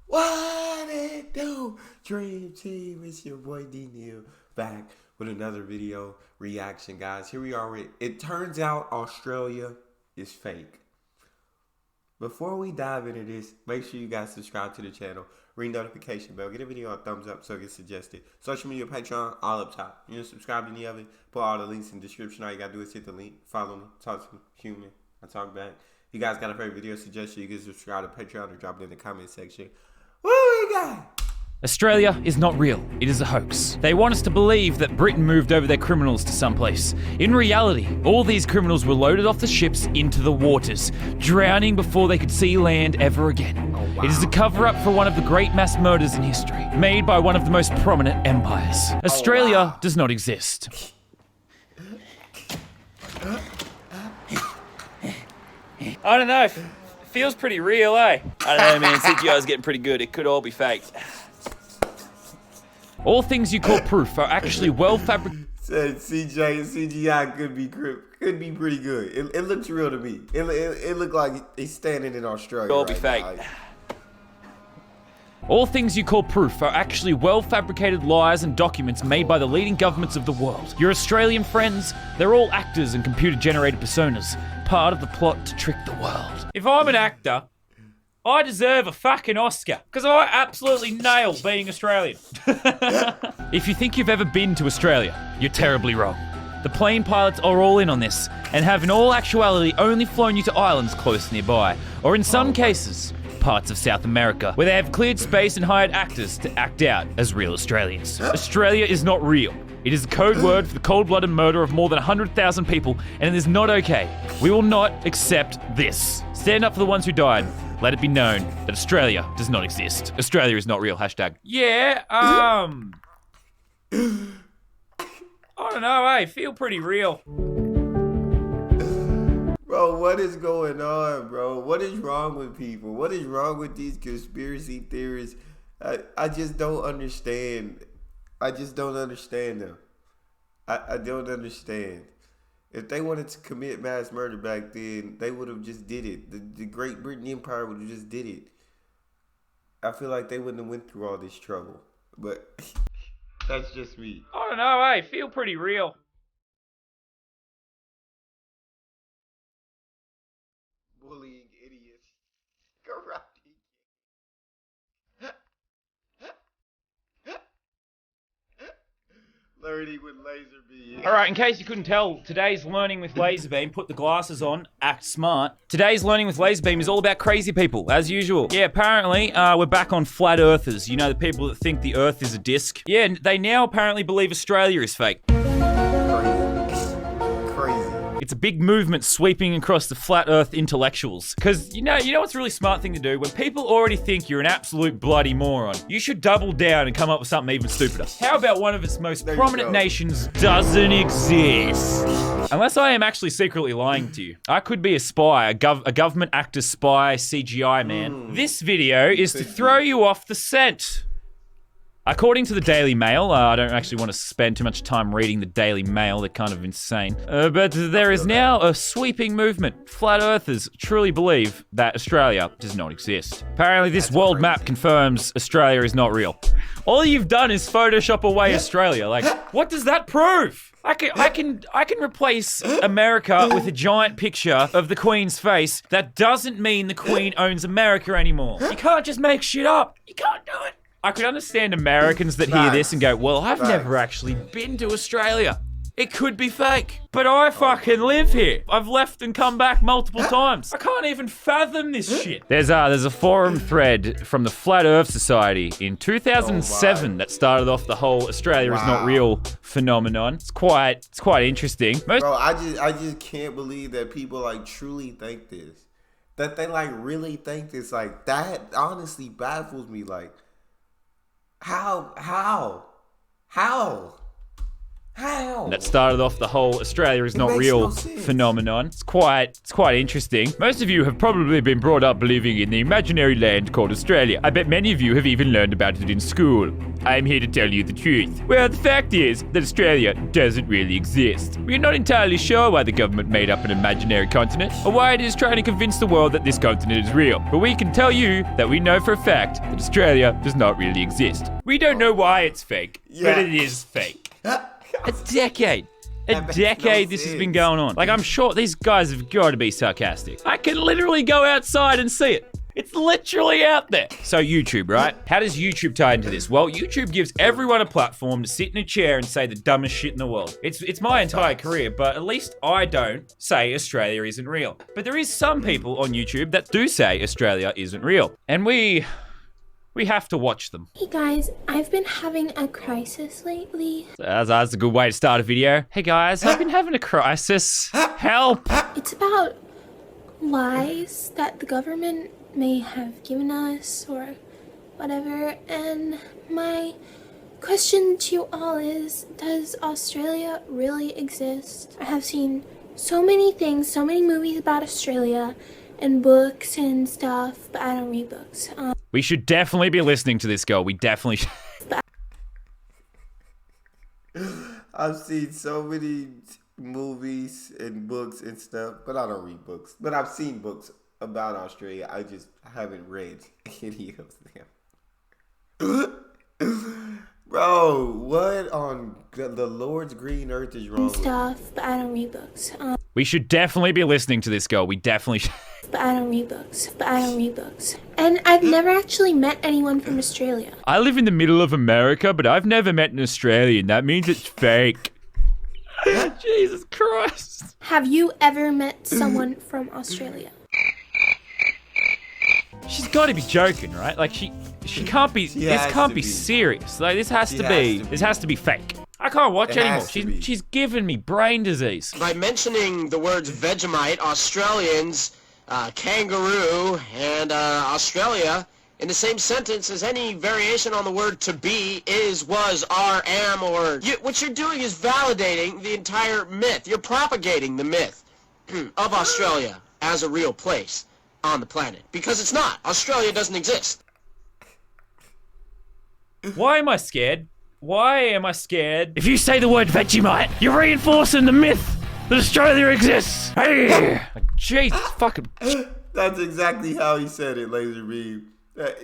What it do? Dream Team, it's your boy Neal back with another video reaction, guys. Here we are with it turns out Australia is fake. Before we dive into this, make sure you guys subscribe to the channel, ring notification bell, get a video a thumbs up so it gets suggested. Social media, Patreon, all up top. You know, subscribe to any of it, put all the links in the description. All you gotta do is hit the link, follow me, talk to me, human, I talk back. If you guys got a favorite video suggestion, you can subscribe to Patreon or drop it in the comment section. What we got? Australia is not real, it is a hoax. They want us to believe that Britain moved over their criminals to someplace. In reality, all these criminals were loaded off the ships into the waters, drowning before they could see land ever again. Oh, wow. It is a cover-up for one of the great mass murders in history, made by one of the most prominent empires. Australia does not exist. I don't know, it feels pretty real, eh? I don't know, man, CGI's getting pretty good. It could all be fake. All things you call proof are actually well fabricated. Said CGI could be pretty good. It looks real to me. It looked like he's standing in Australia. All be fake. All things you call proof are actually well-fabricated lies and documents made by the leading governments of the world. Your Australian friends, they're all actors and computer-generated personas, part of the plot to trick the world. If I'm an actor, I deserve a fucking Oscar, because I absolutely nail being Australian. If you think you've ever been to Australia, you're terribly wrong. The plane pilots are all in on this, and have in all actuality only flown you to islands close nearby, or in some cases, parts of South America, where they have cleared space and hired actors to act out as real Australians. Australia is not real. It is a code word for the cold-blooded murder of more than 100,000 people, and it is not okay. We will not accept this. Stand up for the ones who died. Let it be known that Australia does not exist. Australia is not real. Hashtag. Yeah, I don't know, I feel pretty real. Bro, what is going on, bro? What is wrong with people? What is wrong with these conspiracy theories? I just don't understand. I just don't understand them. I don't understand. If they wanted to commit mass murder back then, they would have just did it. The Great Britain Empire would have just did it. I feel like they wouldn't have went through all this trouble. But that's just me. I don't know, I feel pretty real. Bullying idiots. Karate. Learning with laser beam. Alright, in case you couldn't tell, today's Learning with Laserbeam, put the glasses on, act smart. Today's Learning with Laserbeam is all about crazy people, as usual. Yeah, apparently, we're back on flat earthers. You know, the people that think the earth is a disc. Yeah, they now apparently believe Australia is fake. It's a big movement sweeping across the flat earth intellectuals. Cause you know what's a really smart thing to do? When people already think you're an absolute bloody moron, you should double down and come up with something even stupider. How about one of its most prominent nations doesn't exist? Unless I am actually secretly lying to you. I could be a spy, a government actor spy, CGI man. This video is to throw you off the scent. According to the Daily Mail, I don't actually want to spend too much time reading the Daily Mail, they're kind of insane. But there is now a sweeping movement. Flat Earthers truly believe that Australia does not exist. Apparently this world map confirms Australia is not real. All you've done is Photoshop away Australia. Like, what does that prove? I can replace America with a giant picture of the Queen's face. That doesn't mean the Queen owns America anymore. You can't just make shit up. You can't do it. I could understand Americans that hear this and go, well, I've never actually been to Australia. It could be fake. But I fucking live here. I've left and come back multiple times. I can't even fathom this shit. There's a forum thread from the Flat Earth Society in 2007 that started off the whole Australia is not real phenomenon. It's quite interesting. Bro, I just can't believe that people like truly think this. That they like really think this. Like that honestly baffles me. Like, How? How? That started off the whole Australia is not makes real no sense. phenomenon. It's quite interesting. Most of you have probably been brought up believing in the imaginary land called Australia. I bet many of you have even learned about it in school. I'm here to tell you the truth. Well, the fact is that Australia doesn't really exist. We're not entirely sure why the government made up an imaginary continent, or why it is trying to convince the world that this continent is real. But we can tell you that we know for a fact that Australia does not really exist. We don't know why it's fake, but it is fake. A decade. This has been going on. Like, I'm sure these guys have got to be sarcastic. I can literally go outside and see it. It's literally out there. So YouTube, right? How does YouTube tie into this? Well, YouTube gives everyone a platform to sit in a chair and say the dumbest shit in the world. It's my entire career, but at least I don't say Australia isn't real. But there is some people on YouTube that do say Australia isn't real. And we have to watch them. Hey guys, I've been having a crisis lately. That's a good way to start a video. Hey guys, I've been having a crisis. Help! It's about lies that the government may have given us or whatever. And my question to you all is, does Australia really exist? I have seen so many things, so many movies about Australia and books and stuff, but I don't read books. We should definitely be listening to this girl. We definitely should. I've seen so many movies and books and stuff, but I don't read books. But I've seen books about Australia. I just haven't read any of them. Bro, what on the Lord's green earth is wrong with stuff, but I don't read books. We should definitely be listening to this girl. We definitely should. But I don't read books. And I've never actually met anyone from Australia. I live in the middle of America, but I've never met an Australian. That means it's fake. Jesus Christ. Have you ever met someone from Australia? She's got to be joking, right? Like she can't be. This can't be serious. Like this has to be fake. I can't watch anymore. She's giving me brain disease. By mentioning the words Vegemite, Australians, kangaroo, and Australia in the same sentence as any variation on the word to be, is, was, are, am, or... what you're doing is validating the entire myth. You're propagating the myth of Australia as a real place on the planet. Because it's not. Australia doesn't exist. Why am I scared? Why am I scared? If you say the word Vegemite, you're reinforcing the myth that Australia exists. Hey! Jeez, fucking... That's exactly how he said it, Laser Beam.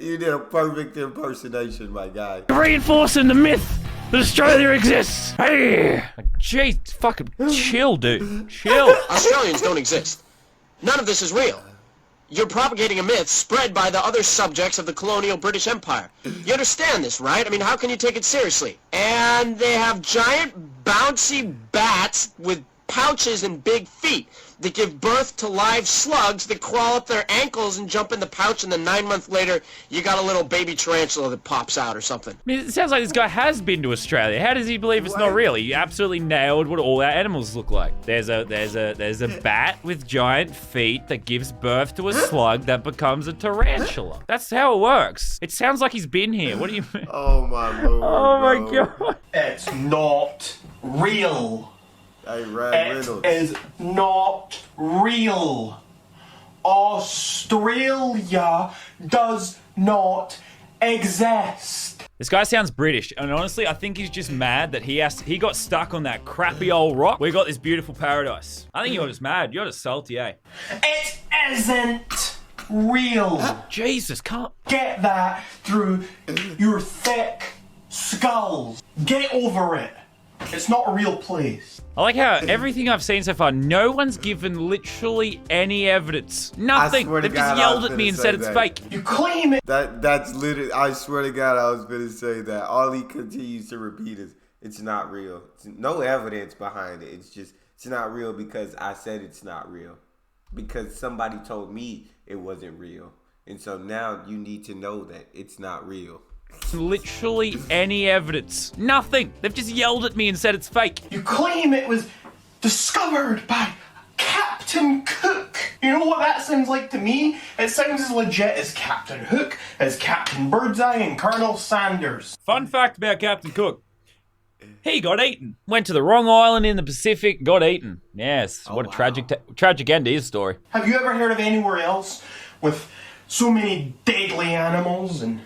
You did a perfect impersonation, my guy. You're reinforcing the myth that Australia exists. Hey! Jeez, fucking chill, dude. Chill. Australians don't exist. None of this is real. You're propagating a myth spread by the other subjects of the colonial British Empire. You understand this, right? I mean, how can you take it seriously? And they have giant, bouncy bats with pouches and big feet that give birth to live slugs that crawl up their ankles and jump in the pouch, and then 9 months later, you got a little baby tarantula that pops out or something. I mean, it sounds like this guy has been to Australia. How does he believe it's not real? He absolutely nailed what all our animals look like. There's a bat with giant feet that gives birth to a slug that becomes a tarantula. That's how it works. It sounds like he's been here. What do you mean? Oh my lord. Oh my god. It's not real. Hey, Reynolds. It is not real. Australia does not exist. This guy sounds British, and honestly, I think he's just mad that he got stuck on that crappy old rock. We got this beautiful paradise. I think you're just mad. You're just salty, eh? It isn't real. Jesus, can't... Get that through your thick skulls. Get over it. It's not a real place. I like how everything I've seen so far, no one's given literally any evidence. Nothing. They've just yelled at me and said it's fake. You claim it. That's literally, I swear to God, I was going to say that. All he continues to repeat is, it's not real. It's no evidence behind it. It's not real because I said it's not real. Because somebody told me it wasn't real. And so now you need to know that it's not real. Literally any evidence. Nothing. They've just yelled at me and said it's fake. You claim it was discovered by Captain Cook. You know what that sounds like to me? It sounds as legit as Captain Hook, as Captain Birdseye, and Colonel Sanders. Fun fact about Captain Cook. He got eaten. Went to the wrong island in the Pacific, got eaten. Yes, what a tragic end to his story. Have you ever heard of anywhere else with so many deadly animals and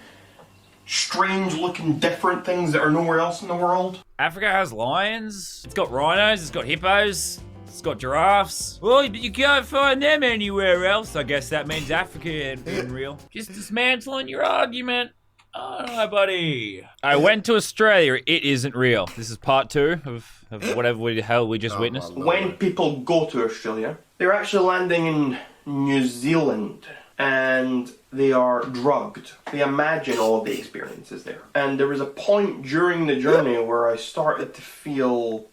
strange looking different things that are nowhere else in the world? Africa has lions, it's got rhinos, it's got hippos, it's got giraffes. Well, you can't find them anywhere else. I guess that means Africa ain't real. Just dismantling your argument. Oh, no, buddy. I went to Australia. It isn't real. This is part 2 of whatever the hell we just witnessed. When people go to Australia, they're actually landing in New Zealand and they are drugged. They imagine all of the experiences there. And there was a point during the journey where I started to feel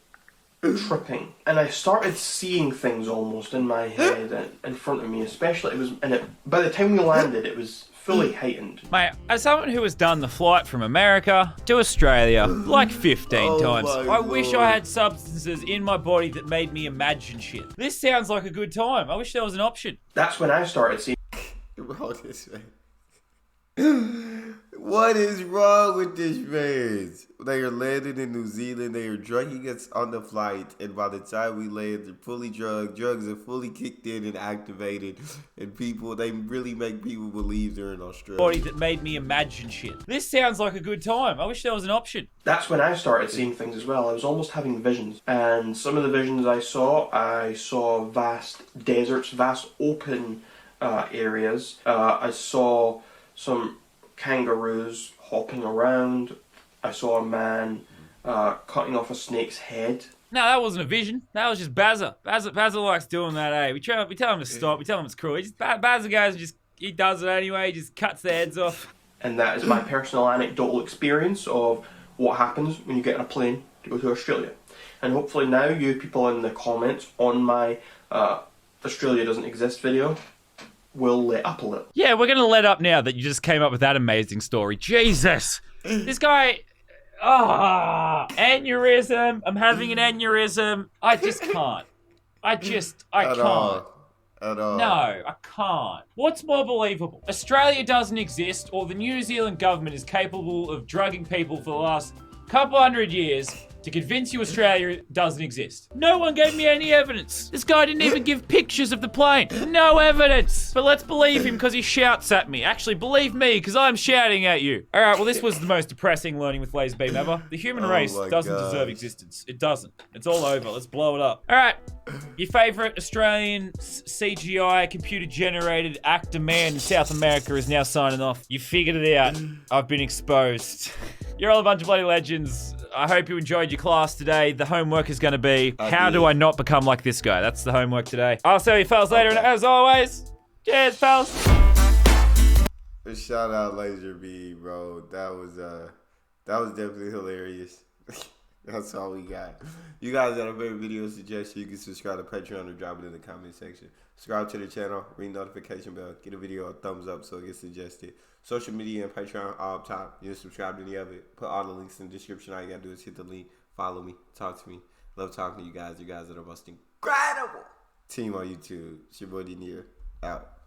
tripping. And I started seeing things almost in my head and in front of me, especially. By the time we landed, it was fully heightened. Mate, as someone who has done the flight from America to Australia like 15 times, I wish I had substances in my body that made me imagine shit. This sounds like a good time. I wish there was an option. That's when I started seeing. What is wrong with this man? They are landing in New Zealand. They are drugging us on the flight, and by the time we land, they're fully drugged. Drugs are fully kicked in and activated, and they really make people believe they're in Australia. Body that made me imagine shit. This sounds like a good time. I wish there was an option. That's when I started seeing things as well. I was almost having visions, and some of the visions I saw vast deserts, vast open areas. I saw some kangaroos hopping around. I saw a man cutting off a snake's head. No, that wasn't a vision. That was just Bazza. Bazza likes doing that, eh? We tell him to stop. We tell him it's cruel. Bazza goes and he does it anyway. He just cuts their heads off. And that is my personal anecdotal experience of what happens when you get on a plane to go to Australia. And hopefully now you people in the comments on my Australia doesn't exist video will let up a little. Yeah, we're going to let up now that you just came up with that amazing story. Jesus! This guy... aneurysm. I'm having an aneurysm. I just can't. I can't. At all. No, I can't. What's more believable? Australia doesn't exist, or the New Zealand government is capable of drugging people for the last couple hundred years to convince you Australia doesn't exist. No one gave me any evidence. This guy didn't even give pictures of the plane. No evidence. But let's believe him because he shouts at me. Actually, believe me because I'm shouting at you. All right, well, this was the most depressing learning with Laser Beam ever. The human race doesn't deserve existence. It doesn't. It's all over. Let's blow it up. All right. Your favorite Australian CGI computer-generated actor man in South America is now signing off. You figured it out. I've been exposed. You're all a bunch of bloody legends. I hope you enjoyed your class today. The homework is going to be, how do I not become like this guy? That's the homework today. I'll see you fellas later, and as always, cheers, fellas. Shout out Laser B, bro. That was definitely hilarious. That's all we got. You guys got a favorite video suggestion, you can subscribe to Patreon or drop it in the comment section. Subscribe to the channel, ring notification bell, get a video a thumbs up so it gets suggested. Social media and Patreon all up top. You can subscribe to any of it. Put all the links in the description. All you gotta do is hit the link, follow me, talk to me. Love talking to you guys. You guys are the most incredible team on YouTube. It's your boy Neal. Out.